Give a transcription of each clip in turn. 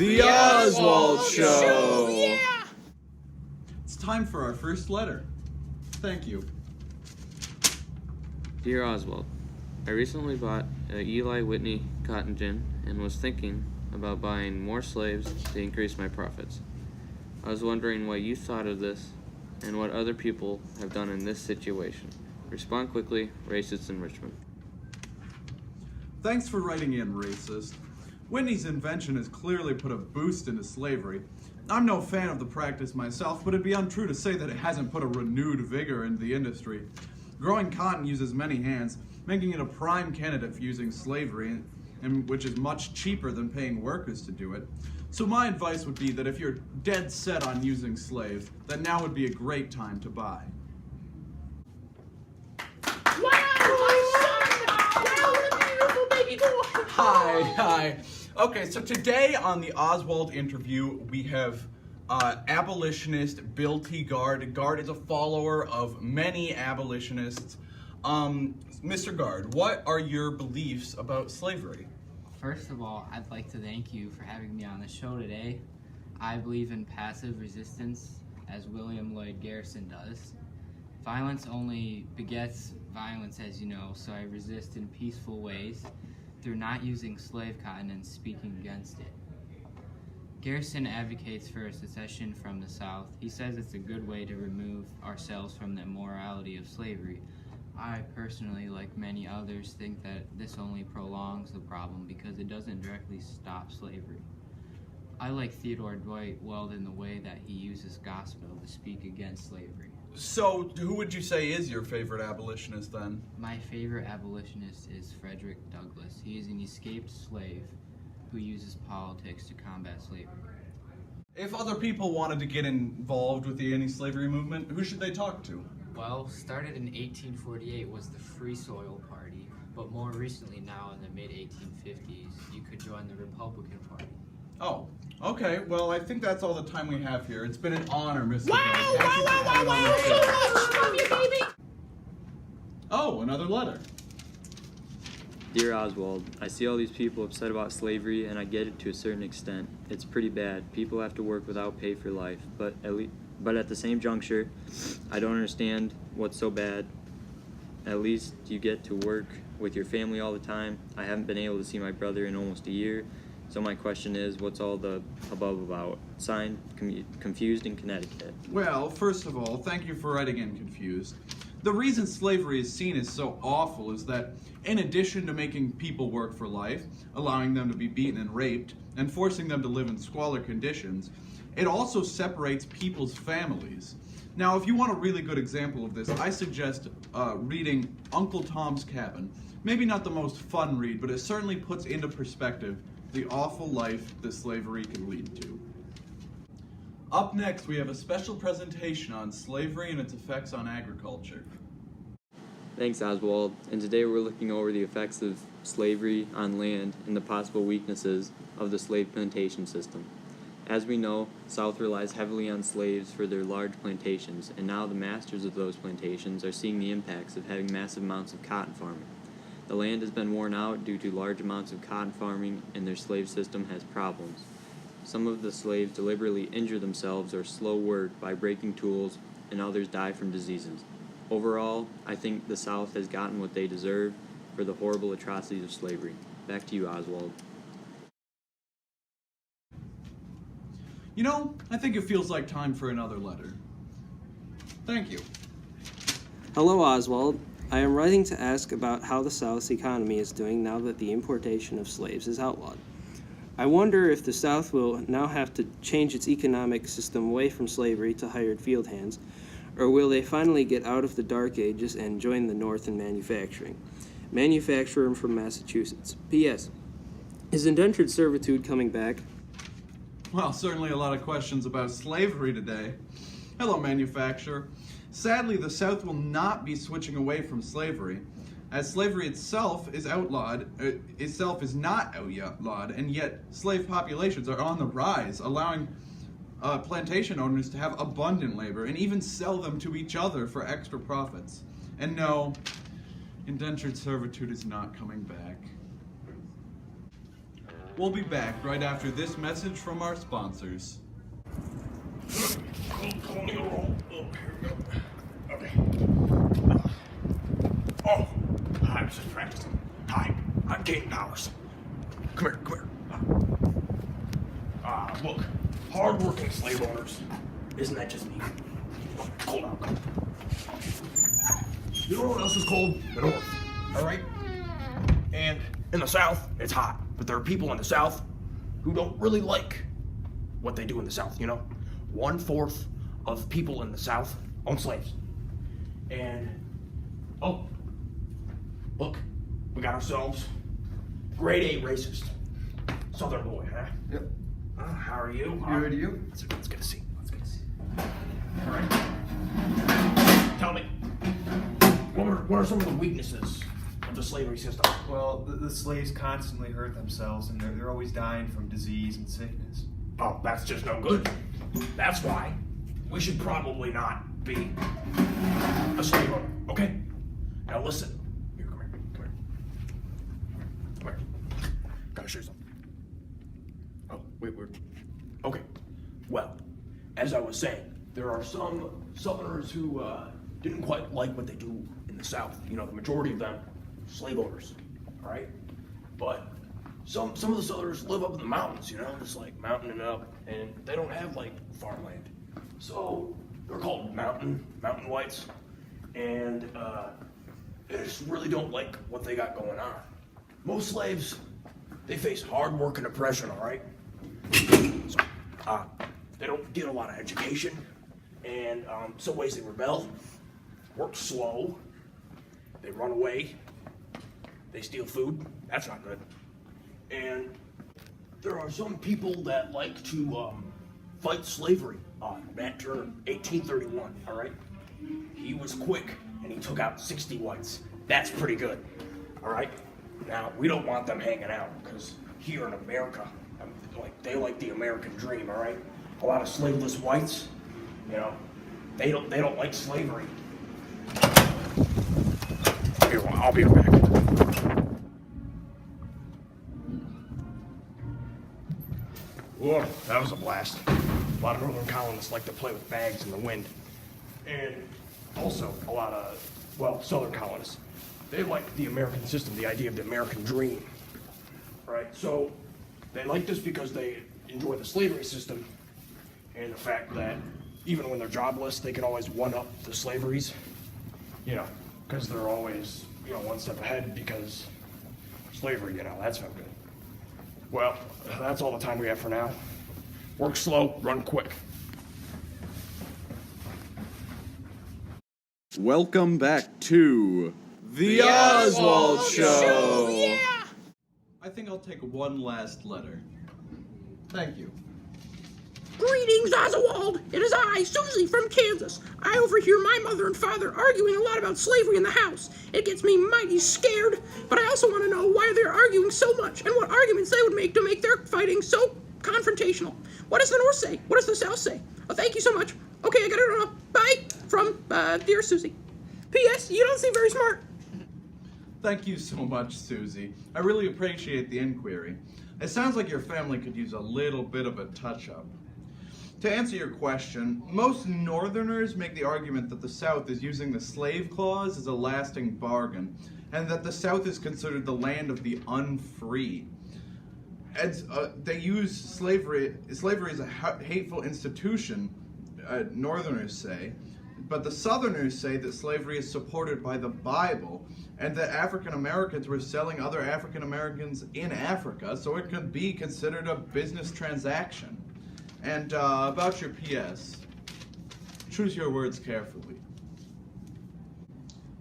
The Oswald Show! Yeah! It's time for our first letter. Thank you. Dear Oswald, I recently bought a Eli Whitney cotton gin and was thinking about buying more slaves to increase my profits. I was wondering what you thought of this and what other people have done in this situation. Respond quickly, racist enrichment. Thanks for writing in, racist. Whitney's invention has clearly put a boost into slavery. I'm no fan of the practice myself, but it'd be untrue to say that it hasn't put a renewed vigor into the industry. Growing cotton uses many hands, making it a prime candidate for using slavery, and which is much cheaper than paying workers to do it. So my advice would be that if you're dead set on using slaves, then now would be a great time to buy. Hi. Okay, so today on the Oswald interview, we have abolitionist Bill T. Guard. Guard is a follower of many abolitionists. Mr. Guard, what are your beliefs about slavery? First of all, I'd like to thank you for having me on the show today. I believe in passive resistance, as William Lloyd Garrison does. Violence only begets violence, as you know, so I resist in peaceful ways through not using slave cotton and speaking against it. Garrison advocates for a secession from the South. He says it's a good way to remove ourselves from the immorality of slavery. I personally, like many others, think that this only prolongs the problem because it doesn't directly stop slavery. I like Theodore Dwight well in the way that he uses gospel to speak against slavery. So, who would you say is your favorite abolitionist then? My favorite abolitionist is Frederick Douglass. He is an escaped slave who uses politics to combat slavery. If other people wanted to get involved with the anti-slavery movement, who should they talk to? Well, started in 1848 was the Free Soil Party, but more recently now in the mid-1850s, you could join the Republican Party. Oh, okay. Well, I think that's all the time we have here. It's been an honor, Mr. Wow! Guard. Thank you for coming on the show. Love you, baby! Oh, another letter. Dear Oswald, I see all these people upset about slavery, and I get it to a certain extent. It's pretty bad. People have to work without pay for life, but at the same juncture, I don't understand what's so bad. At least you get to work with your family all the time. I haven't been able to see my brother in almost a year, so my question is, what's all the above about? Signed, Confused in Connecticut. Well, first of all, thank you for writing in Confused. The reason slavery is seen as so awful is that, in addition to making people work for life, allowing them to be beaten and raped, and forcing them to live in squalor conditions, it also separates people's families. Now, if you want a really good example of this, I suggest reading Uncle Tom's Cabin. Maybe not the most fun read, but it certainly puts into perspective the awful life that slavery can lead to. Up next, we have a special presentation on slavery and its effects on agriculture. Thanks, Oswald. And today we're looking over the effects of slavery on land and the possible weaknesses of the slave plantation system. As we know, the South relies heavily on slaves for their large plantations, and now the masters of those plantations are seeing the impacts of having massive amounts of cotton farming. The land has been worn out due to large amounts of cotton farming, and their slave system has problems. Some of the slaves deliberately injure themselves or slow work by breaking tools, and others die from diseases. Overall, I think the South has gotten what they deserve for the horrible atrocities of slavery. Back to you, Oswald. You know, I think it feels like time for another letter. Thank you. Hello, Oswald. I am writing to ask about how the South's economy is doing now that the importation of slaves is outlawed. I wonder if the South will now have to change its economic system away from slavery to hired field hands, or will they finally get out of the Dark Ages and join the North in manufacturing? Manufacturer from Massachusetts. P.S. Is indentured servitude coming back? Well, certainly a lot of questions about slavery today. Hello, manufacturer. Sadly, the South will not be switching away from slavery, as slavery itself is not outlawed, and yet slave populations are on the rise, allowing plantation owners to have abundant labor and even sell them to each other for extra profits. And no, indentured servitude is not coming back. We'll be back right after this message from our sponsors. Colonial roll. Oh, here we go. Okay. Oh, hi, Mrs. Frankston. Hi, I'm Kate Powers. Come here. Look, hard-working slave owners. Isn't that just neat? Cold out. You know what else is cold? The North. All right? And in the South, it's hot. But there are people in the South who don't really like what they do in the South, you know? 1/4 of people in the South own slaves. And, oh, look, we got ourselves grade A racist. Southern boy, huh? Yep. How are you? Good, you? Let's get a seat. All right. Tell me, what are some of the weaknesses of the slavery system? Well, the slaves constantly hurt themselves, and they're always dying from disease and sickness. Oh, that's just no good. That's why we should probably not be a slave owner, okay? Now listen. Here, come here. Gotta show you something. Oh, wait, okay. Well, as I was saying, there are some Southerners who didn't quite like what they do in the South. You know, the majority of them, slave owners, all right? But some of the Southerners live up in the mountains, you know, just like mountaining up, and they don't have like farmland. So they're called mountain whites, and they just really don't like what they got going on. Most slaves, they face hard work and oppression, all right? So, they don't get a lot of education, and some ways they rebel, work slow, they run away, they steal food. That's not good. And there are some people that like to fight slavery. Matt Turner, 1831, all right? He was quick, and he took out 60 whites. That's pretty good, all right? Now, we don't want them hanging out, because here in America, they like the American dream, all right? A lot of slaveless whites, you know, they don't like slavery. Here, I'll be right back. Whoa, that was a blast. A lot of northern colonists like to play with bags in the wind. And also a lot of, southern colonists. They like the American system, the idea of the American dream. Right? So they like this because they enjoy the slavery system and the fact that even when they're jobless, they can always one-up the slaveries, you know, because they're always, you know, one step ahead because slavery, you know, that's no good. Well, that's all the time we have for now. Work slow, run quick. Welcome back to The Oswald Show! Yeah! I think I'll take one last letter. Thank you. Greetings, Oswald! It is I, Susie from Kansas. I overhear my mother and father arguing a lot about slavery in the house. It gets me mighty scared, but I also want to know why they're arguing so much and what arguments they would make to make their fighting so confrontational. What does the North say? What does the South say? Oh, thank you so much. Okay, I gotta run off. Bye! From, dear Susie. P.S. You don't seem very smart. Thank you so much, Susie. I really appreciate the inquiry. It sounds like your family could use a little bit of a touch-up. To answer your question, most Northerners make the argument that the South is using the slave clause as a lasting bargain, and that the South is considered the land of the unfree. As, they use slavery is a hateful institution, Northerners say, but the Southerners say that slavery is supported by the Bible, and that African Americans were selling other African Americans in Africa, so it could be considered a business transaction. And about your PS, choose your words carefully.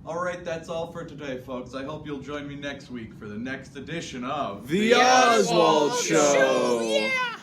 Alright, that's all for today, folks. I hope you'll join me next week for the next edition of The Oswald Show! Yeah!